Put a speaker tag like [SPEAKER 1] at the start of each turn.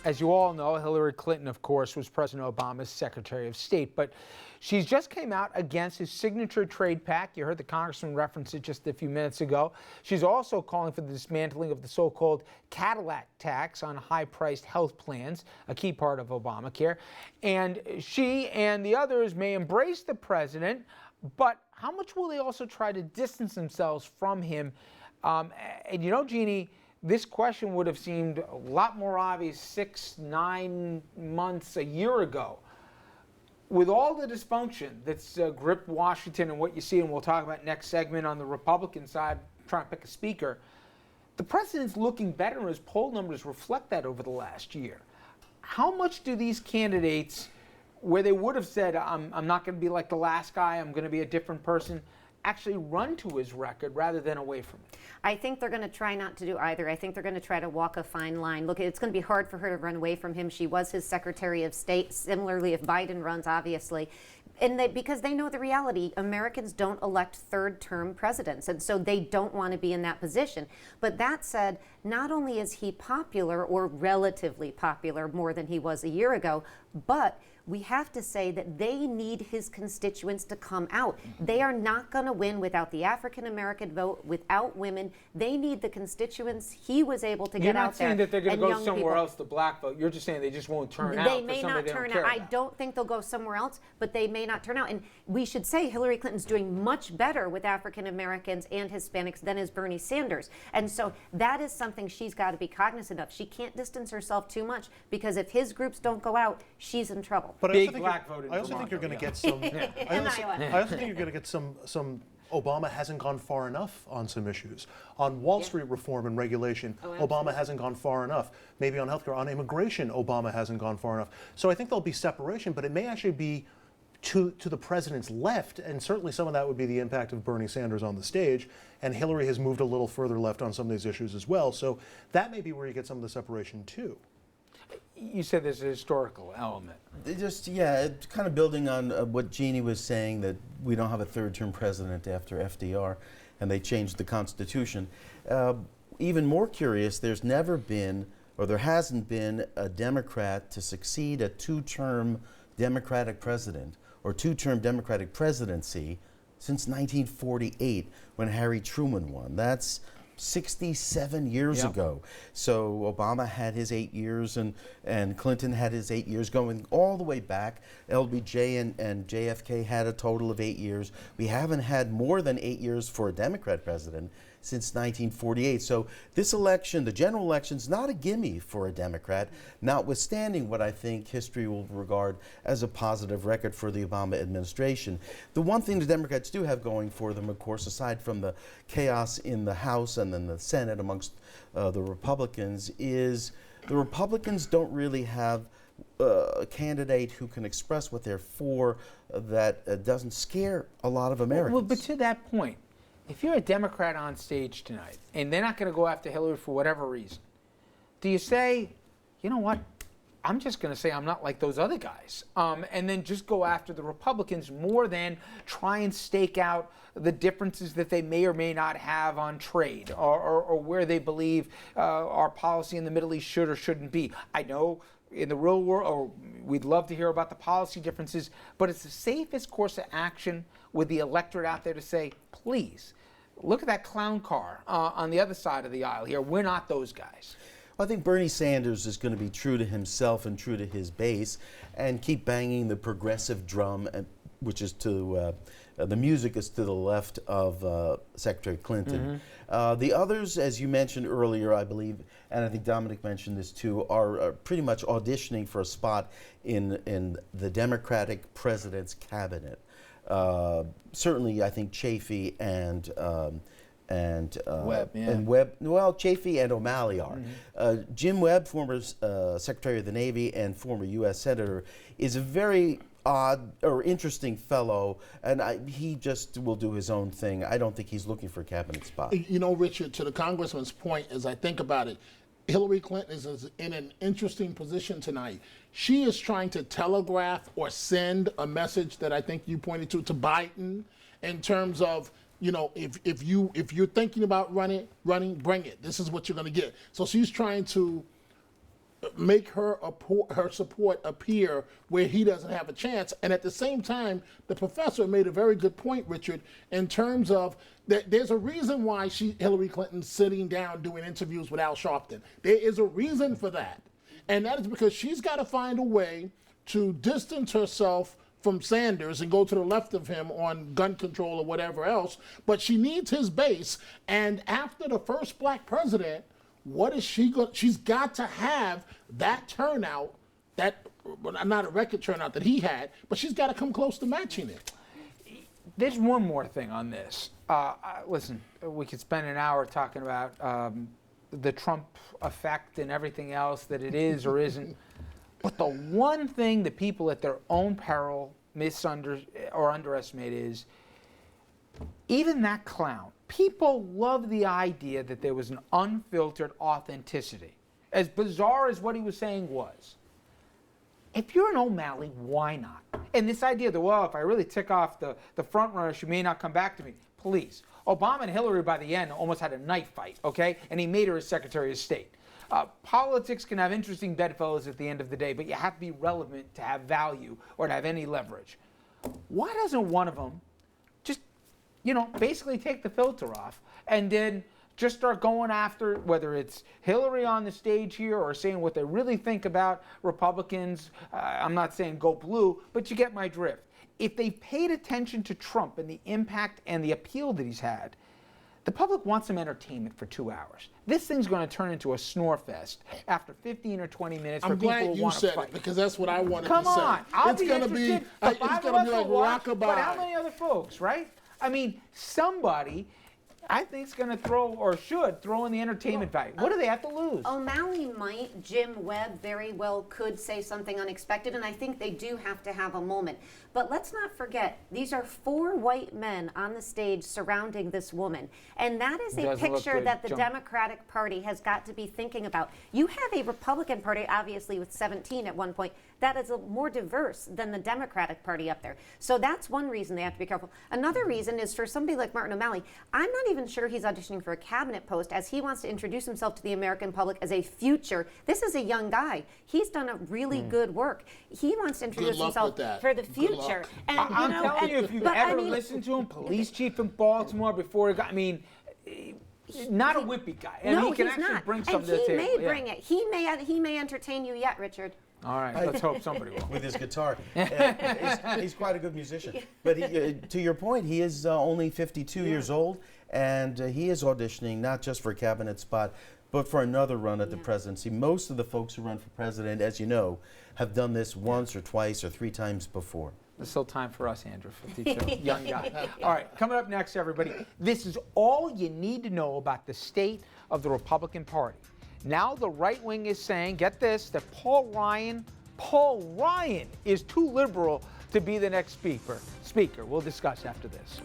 [SPEAKER 1] As you all know, Hillary Clinton, of course, was President Obama's Secretary of State, but she's just came out against his signature trade pact. You heard the congressman reference it just a few minutes ago. She's also calling for the dismantling of the so-called Cadillac tax on high-priced health plans, a key part of Obamacare. And she and the others may embrace the president, but how much will they also try to distance themselves from him? And you know, Jeannie, this question would have seemed a lot more obvious 6, 9 months, a year ago. With all the dysfunction that's gripped Washington and what you see, and we'll talk about next segment on the Republican side, trying to pick a speaker, the president's looking better, and his poll numbers reflect that over the last year. How much do these candidates, where they would have said, I'm not going to be like the last guy, I'm going to be a different person, actually run to his record rather than away from it?
[SPEAKER 2] I think they're going to try not to do either. I think they're going to try to walk a fine line. Look, it's going to be hard for her to run away from him. She was his Secretary of State. Similarly, if Biden runs, obviously. And because they know the reality, Americans don't elect third-term presidents, and so they don't want to be in that position. But that said, not only is he popular, or relatively popular, more than he was a year ago, but we have to say that they need his constituents to come out. They are not going to win without the African-American vote, without women. They need the constituents he was able to get out there.
[SPEAKER 1] You're not saying that they're going to go somewhere else, the black vote. You're just saying they just won't turn out.
[SPEAKER 2] They may not turn out. I don't think they'll go somewhere else, but they may not turn out. And we should say Hillary Clinton's doing much better with African-Americans and Hispanics than is Bernie Sanders. And so that is something she's got to be cognizant of. She can't distance herself too much, because if his groups don't go out, she's in trouble.
[SPEAKER 3] But
[SPEAKER 1] Big black vote in
[SPEAKER 3] I also think you're going to get some. I also think you're going to get some. Obama hasn't gone far enough on some issues. On Wall Street reform and regulation, Obama hasn't gone far enough. Maybe on healthcare, on immigration, Obama hasn't gone far enough. So I think there'll be separation, but it may actually be to the president's left, and certainly some of that would be the impact of Bernie Sanders on the stage, and Hillary has moved a little further left on some of these issues as well. So that may be where you get some of the separation too.
[SPEAKER 1] You said there's a historical element.
[SPEAKER 4] It's kind of building on what Jeannie was saying, that we don't have a third-term president after FDR, and they changed the Constitution. Even more curious, there's never been, or there hasn't been, a Democrat to succeed a two-term Democratic president or two-term Democratic presidency since 1948, when Harry Truman won. That's 67 years ago. So Obama had his 8 years, and Clinton had his 8 years, going all the way back. LBJ and JFK had a total of 8 years. We haven't had more than 8 years for a Democrat president since 1948. So this election, the general election, is not a gimme for a Democrat, notwithstanding what I think history will regard as a positive record for the Obama administration. The one thing the Democrats do have going for them, of course, aside from the chaos in the House and then the Senate amongst the Republicans, is the Republicans don't really have a candidate who can express what they're for that doesn't scare a lot of Americans.
[SPEAKER 1] Well, but to that point, if you're a Democrat on stage tonight and they're not going to go after Hillary for whatever reason, do you say, you know what, I'm just going to say I'm not like those other guys, and then just go after the Republicans more than try and stake out the differences that they may or may not have on trade, or where they believe our policy in the Middle East should or shouldn't be? I know in the real world, or we'd love to hear about the policy differences, but it's the safest course of action with the electorate out there to say, please, look at that clown car on the other side of the aisle here. We're not those guys.
[SPEAKER 4] Well, I think Bernie Sanders is going to be true to himself and true to his base, and keep banging the progressive drum, which is to the music is to the left of Secretary Clinton. The others, as you mentioned earlier, I believe, and I think Dominic mentioned this too, are pretty much auditioning for a spot in the Democratic president's cabinet. Certainly, I think Chafee and
[SPEAKER 1] Webb,
[SPEAKER 4] and Webb. Well, Chafee and O'Malley are. Jim Webb, former Secretary of the Navy and former U.S. Senator, is a very odd or interesting fellow, and he just will do his own thing. I don't think he's looking for a cabinet spot.
[SPEAKER 5] You know, Richard, to the congressman's point, as I think about it, Hillary Clinton is in an interesting position tonight. She is trying to telegraph or send a message that I think you pointed to Biden, in terms of, you know, if you're thinking about running, bring it. This is what you're going to get. So she's trying to make her her support appear where he doesn't have a chance. And at the same time, the professor made a very good point, Richard, in terms of that there's a reason why Hillary Clinton's sitting down doing interviews with Al Sharpton. There is a reason for that. And that is because she's got to find a way to distance herself from Sanders and go to the left of him on gun control or whatever else. But she needs his base. And after the first black president, what is she going? She's got to have that turnout, not a record turnout that he had, but she's got to come close to matching it.
[SPEAKER 1] There's one more thing on this. Listen, we could spend an hour talking about the Trump effect and everything else that it is or isn't. But the one thing that people at their own peril underestimate is even that clown. People love the idea that there was an unfiltered authenticity. As bizarre as what he was saying was. If you're an O'Malley, why not? And this idea that, well, if I really tick off the front runner, she may not come back to me. Please. Obama and Hillary by the end almost had a knife fight, okay? And he made her his Secretary of State. Politics can have interesting bedfellows at the end of the day, but you have to be relevant to have value or to have any leverage. Why doesn't one of them just, basically take the filter off and then just start going after, whether it's Hillary on the stage here or saying what they really think about Republicans? I'm not saying go blue, but you get my drift. If they paid attention to Trump and the impact and the appeal that he's had, the public wants some entertainment for 2 hours. This thing's going to turn into a snore fest after 15 or 20 minutes.
[SPEAKER 5] I'm
[SPEAKER 1] for
[SPEAKER 5] glad
[SPEAKER 1] people who
[SPEAKER 5] you
[SPEAKER 1] want to
[SPEAKER 5] said
[SPEAKER 1] fight.
[SPEAKER 5] it because that's what I wanted
[SPEAKER 1] Come
[SPEAKER 5] to say.
[SPEAKER 1] on, I'll
[SPEAKER 5] It's
[SPEAKER 1] be
[SPEAKER 5] going to be
[SPEAKER 1] interested.
[SPEAKER 5] it's going to be like rockabye.
[SPEAKER 1] But how many other folks, right? I mean, somebody, I think, is going to throw or should throw in the entertainment value. What do they have to lose?
[SPEAKER 2] O'Malley might, Jim Webb very well could say something unexpected, and I think they do have to have a moment. But let's not forget, these are 4 white men on the stage surrounding this woman. And that is a
[SPEAKER 1] Doesn't look
[SPEAKER 2] picture
[SPEAKER 1] good,
[SPEAKER 2] that the
[SPEAKER 1] Jim.
[SPEAKER 2] Democratic Party has got to be thinking about. You have a Republican Party, obviously, with 17 at one point, that is more diverse than the Democratic Party up there. So that's one reason they have to be careful. Another reason is for somebody like Martin O'Malley, I'm not even sure he's auditioning for a cabinet post, as he wants to introduce himself to the American public as a future. This is a young guy. He's done a really good work. He wants to introduce
[SPEAKER 5] luck
[SPEAKER 2] himself
[SPEAKER 5] with that.
[SPEAKER 2] for the
[SPEAKER 5] Good
[SPEAKER 2] future.
[SPEAKER 5] luck.
[SPEAKER 2] And
[SPEAKER 1] I'm telling you, if you've ever listened to him, police chief in Baltimore before he got, not a whippy guy. And
[SPEAKER 2] no,
[SPEAKER 1] he can
[SPEAKER 2] he's
[SPEAKER 1] actually
[SPEAKER 2] not.
[SPEAKER 1] bring
[SPEAKER 2] And
[SPEAKER 1] something to the
[SPEAKER 2] he
[SPEAKER 1] table.
[SPEAKER 2] may bring it. He may entertain you yet, Richard.
[SPEAKER 1] All right, let's hope somebody will.
[SPEAKER 4] With his guitar. He's quite a good musician. But to your point, he is only 52 years old, and he is auditioning not just for a cabinet spot, but for another run at the presidency. Most of the folks who run for president, as you know, have done this once or twice or 3 times before.
[SPEAKER 1] There's still time for us, Andrew, 52, young guy. All right, coming up next, everybody. This is all you need to know about the state of the Republican Party. Now the right wing is saying, get this, that Paul Ryan is too liberal to be the next speaker. We'll discuss after this.